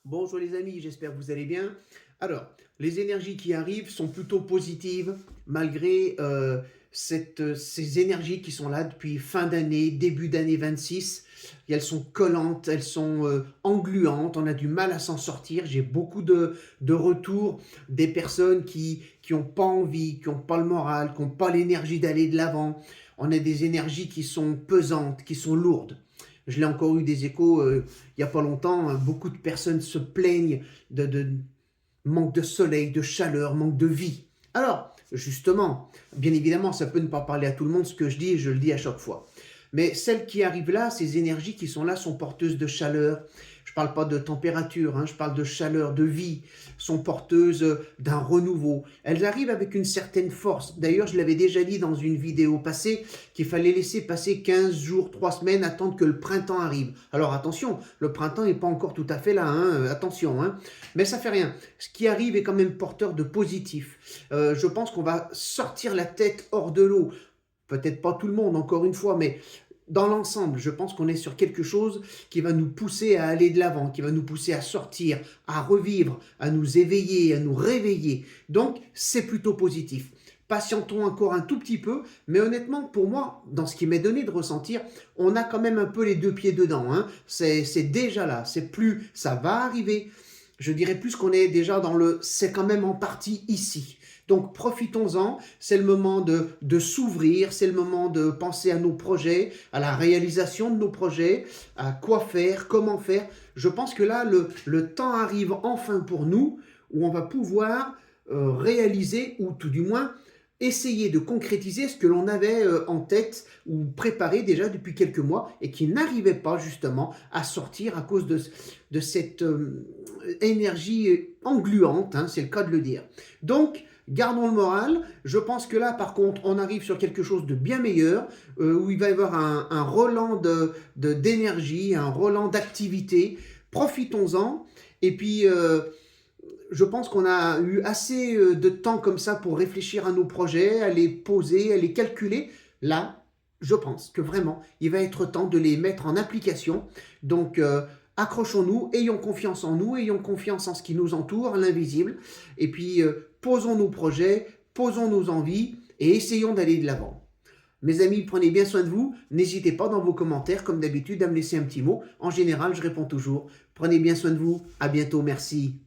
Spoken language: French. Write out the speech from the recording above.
Bonjour les amis, j'espère que vous allez bien. Alors, les énergies qui arrivent sont plutôt positives malgré ces énergies qui sont là depuis fin d'année, début d'année 26. Et elles sont collantes, elles sont engluantes, on a du mal à s'en sortir. J'ai beaucoup de retours des personnes qui n'ont pas envie, qui n'ont pas le moral, qui n'ont pas l'énergie d'aller de l'avant. On a des énergies qui sont pesantes, qui sont lourdes. Je l'ai encore eu des échos il n'y a pas longtemps. Beaucoup de personnes se plaignent de manque de soleil, de chaleur, manque de vie. Alors, justement, bien évidemment, ça peut ne pas parler à tout le monde ce que je dis, et je le dis à chaque fois. Mais celles qui arrivent là, ces énergies qui sont là, sont porteuses de chaleur. Je ne parle pas de température, hein, je parle de chaleur, de vie, sont porteuses d'un renouveau. Elles arrivent avec une certaine force. D'ailleurs, je l'avais déjà dit dans une vidéo passée qu'il fallait laisser passer 15 jours, 3 semaines, attendre que le printemps arrive. Alors attention, le printemps n'est pas encore tout à fait là, hein, attention. Hein. Mais ça fait rien. Ce qui arrive est quand même porteur de positif. Je pense qu'on va sortir la tête hors de l'eau. Peut-être pas tout le monde, encore une fois, mais dans l'ensemble, je pense qu'on est sur quelque chose qui va nous pousser à aller de l'avant, qui va nous pousser à sortir, à revivre, à nous éveiller, à nous réveiller. Donc, c'est plutôt positif. Patientons encore un tout petit peu, mais honnêtement, pour moi, dans ce qui m'est donné de ressentir, on a quand même un peu les deux pieds dedans. Hein. C'est déjà là, c'est plus, ça va arriver. Je dirais plus qu'on est déjà dans le, c'est quand même en partie ici. Donc profitons-en, c'est le moment de s'ouvrir, c'est le moment de penser à nos projets, à la réalisation de nos projets, à quoi faire, comment faire. Je pense que là, le temps arrive enfin pour nous, où on va pouvoir réaliser, ou tout du moins essayer de concrétiser ce que l'on avait en tête ou préparé déjà depuis quelques mois et qui n'arrivait pas justement à sortir à cause de cette énergie engluante, hein, c'est le cas de le dire. Donc, gardons le moral. Je pense que là, par contre, on arrive sur quelque chose de bien meilleur, où il va y avoir un relan d'énergie, un relan d'activité. Profitons-en. Et puis, je pense qu'on a eu assez de temps comme ça pour réfléchir à nos projets, à les poser, à les calculer. Là, je pense que vraiment, il va être temps de les mettre en application. Donc, accrochons-nous, ayons confiance en nous, ayons confiance en ce qui nous entoure, l'invisible. Et puis, posons nos projets, posons nos envies et essayons d'aller de l'avant. Mes amis, prenez bien soin de vous. N'hésitez pas dans vos commentaires, comme d'habitude, à me laisser un petit mot. En général, je réponds toujours. Prenez bien soin de vous. À bientôt. Merci.